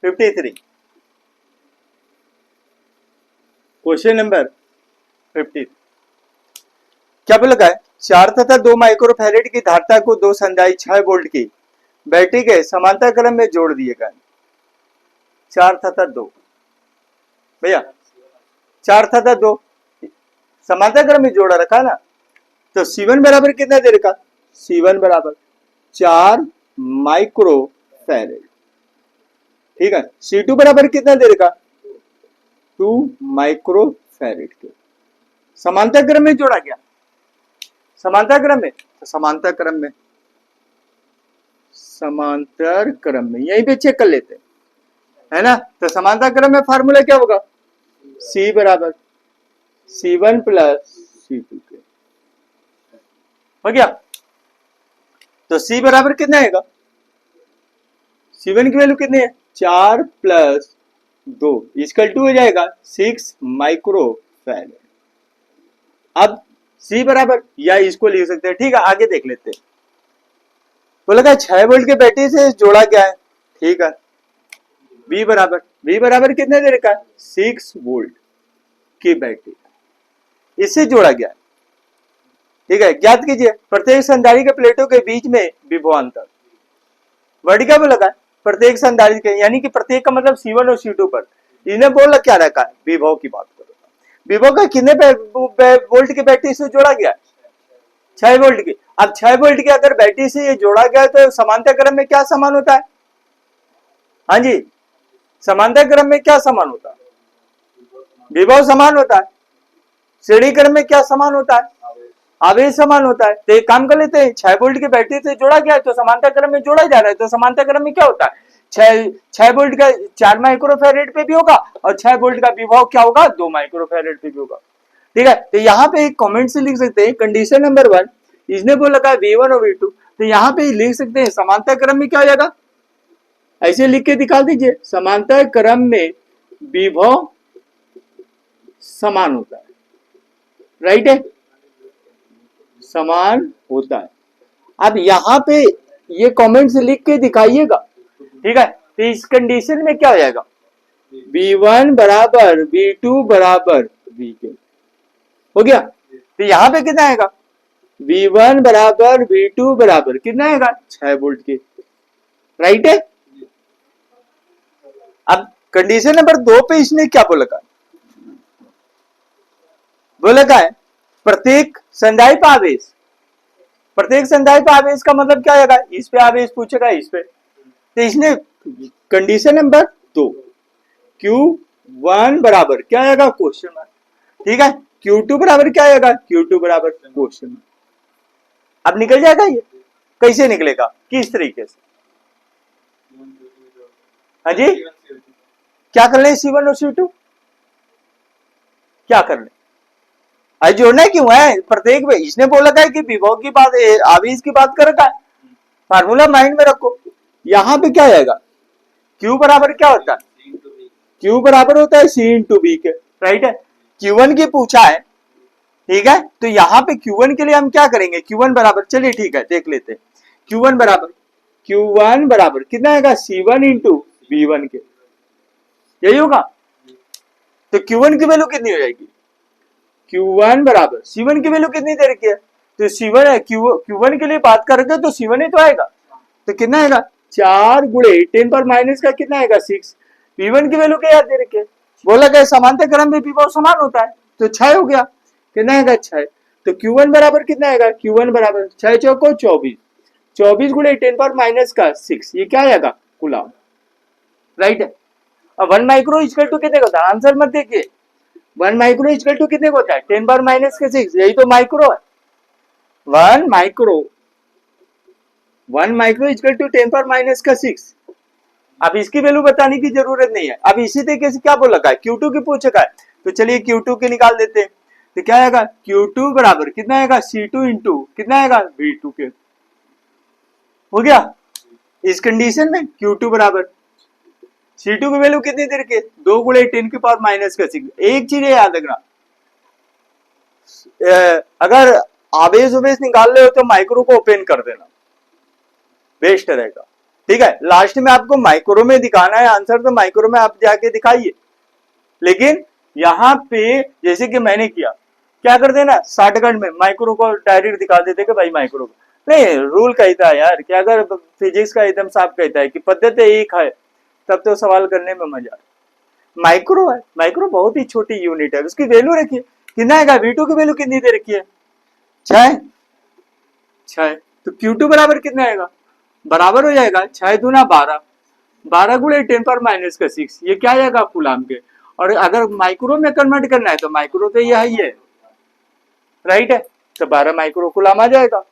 53। Question number 50 क्या बोला है? 4 तथा 2 माइक्रोफैरेड की धारिता को 2 संधाई 6 वोल्ट की बैटरी के समांतर क्रम में जोड़ दिए गए। 4 तथा 2 भैया, 4 तथा 2 समांतर क्रम में जोड़ा रखा ना, तो C1 बराबर कितना देर का? C1 बराबर 4 माइक्रोफैरेड, ठीक है। C2 बराबर कितना देर का? 2 माइक्रोफैरेड के समांतर क्रम में जोड़ा गया। समांतर क्रम में, तो समांतर क्रम में यहीं पे चेक कर लेते है ना। तो समांतर क्रम में फार्मूला क्या होगा? C बराबर C1 प्लस C2 के, हो गया। तो C बराबर कितना आएगा? C1 की वैल्यू कितनी है? 4 प्लस 2 इसकल 2 हो जाएगा 6 माइक्रोफैरेड। अब C बराबर, या इसको लिख सकते हैं, ठीक है। आगे देख लेते हैं। तो लगा 6 वोल्ट के बैटरी से जोड़ा गया है, ठीक है। V बराबर कितने देर का? 6 वोल्ट की बैटरी, इससे जोड़ा गया है, ठीक है। ज्ञात कीजिए प्रत्येक संधारित्र के प्लेटों के बीच में विभवांतर। वर्ड क्या बोला? प्रत्येक संधारित्र के, यानी कि प्रत्येक का मतलब C1 और C2 पर। इन्हें बोला क्या रखा है? विभव की बात करो। विभव का कितने वोल्ट की बैटरी से जोड़ा गया? 6 वोल्ट की। अब 6 वोल्ट की अगर बैटरी से ये जोड़ा गया तो समांतर क्रम में क्या समान होता है? हाँ जी, समांतर क्रम में क्या समान होता है? विभव समान होता है। श्रेणी क्रम में क्या समान होता है? आवेश समान होता है। तो एक काम कर लेते हैं, 6 वोल्ट की बैटरी से जोड़ा गया है तो समांतर क्रम में जोड़ा जा रहा है, तो समांतर क्रम में क्या होता है? 6 वोल्ट का 4 माइक्रोफैरेड पे भी होगा और 6 वोल्ट का विभव क्या होगा? 2 माइक्रोफैरेड पे भी होगा, ठीक है। तो यहाँ पे एक कमेंट से लिख सकते हैं कंडीशन नंबर 1, इसने बोला था V1 और V2, तो यहाँ पे लिख सकते हैं समांतर क्रम में क्या हो जाएगा? ऐसे लिख के दिखा दीजिए, समांतर क्रम में विभव समान होता है, राइट है, समान होता है। अब यहाँ पे ये कमेंट से लिख के दिखाइएगा, ठीक है। तो इस कंडीशन में क्या हो जाएगा? V1 बराबर V2 बराबर V के, हो गया। तो यहाँ पे कितना आएगा? V1 बराबर V2 बराबर कितना आएगा? 6 वोल्ट के, राइट है। अब कंडीशन नंबर 2 पे इसने क्या बोला का? बोला का है प्रत्येक संधारित्र आवेश। प्रत्येक संधारित्र आवेश का मतलब क्या आएगा? इस पे आवेश पूछेगा, इस पे। तो इसने कंडीशन नंबर 2 Q1 बराबर क्या आएगा? क्वेश्चन मार्क, ठीक है। Q2 बराबर क्या आएगा? Q2 बराबर क्वेश्चन मार्क। अब निकल जाएगा ये, कैसे निकलेगा? किस तरीके से? हाँ जी, क्या कर ले? C1 और C2 क्या कर ले? अरे जोड़ना क्यों है? प्रत्येक में इसने बोला था कि विभव की बात, आवेश की बात कर रखा है। फार्मूला माइंड में रखो। यहाँ पे क्या आएगा? Q बराबर क्या होता है? Q बराबर होता है C इंटू B के, राइट है। Q1 की पूछा है, ठीक है। तो यहाँ पे Q1 के लिए हम क्या करेंगे? Q1 बराबर, चलिए ठीक है देख लेते हैं। Q1 बराबर कितना आएगा? C1 इंटू B1 के, यही होगा। तो Q1 की वैल्यू कितनी हो जाएगी? Q1 बराबर C1 की वैल्यू कितनी दे रखी है? तो C1 है, Q1 के लिए बात करेंगे तो C1 ही तो आएगा। तो कितना आएगा? 4 गुणे 10 पर माइनस का कितना आएगा? 6। V1 की वैल्यू क्या याद दे रखी है? बोला गया समांतर क्रम में विभव समान होता है, तो 6 हो गया। कितना आएगा? 6। तो Q1 बराबर कितना आएगा? Q1 बराबर 6 चौको 24, 24 गुणे 10 पर माइनस का 6, ये क्या आएगा? कूलम, राइट है। अब 1 माइक्रो इक्वल टू कितने का होता है? आंसर मत देखिए, 1 माइक्रो इक्वल टू कितने का होता है? 10 पर माइनस का 6, यही तो माइक्रो है। 1 माइक्रो इक्वल टू 10 पर माइनस का 6। अब इसकी वैल्यू बताने की जरूरत नहीं है। अब इसी तरीके से क्या बोला है? Q2 की पूछा है, तो चलिए Q2 के निकाल देते हैं। तो क्या आएगा? Q2 बराबर कितना आएगा? C2 इंटू कितना आएगा? V2 के, हो गया। इस कंडीशन में Q2 बराबर C2 की वैल्यू कितनी दे रखी है? 2 गुणे 10 की पावर माइनस का 6। एक चीज याद रखना, अगर आवेश उवेश निकाल रहे हो तो माइक्रो को ओपन कर देना, बेस्ट रहेगा। ठीक है, लास्ट में आपको माइक्रो में दिखाना है आंसर, तो माइक्रो में आप जाके दिखाइए। लेकिन यहाँ पे जैसे कि मैंने किया, क्या करते हैं ना, शॉर्टकट में माइक्रो को डायरेक्ट दिखा देते कि भाई माइक्रो को। नहीं, रूल कहता है यार कि अगर फिजिक्स का एकदम साफ कहता है कि पद्धति एक है, तब तो सवाल करने में मजा है। माइक्रो है, माइक्रो बहुत ही छोटी यूनिट है, उसकी वैल्यू रखिए, कितना आएगा, V2 की वैल्यू कितनी दे रखी है, 6, 6, तो Q2 बराबर कितना आएगा, बराबर हो जाएगा 6 दूना 12, 12 गुणे 10⁻⁶, ये क्या आएगा कूलाम के। और अगर माइक्रो में कन्वर्ट करना है तो माइक्रो तो यह है, राइट है, तो 12 माइक्रो कूलाम आ जाएगा।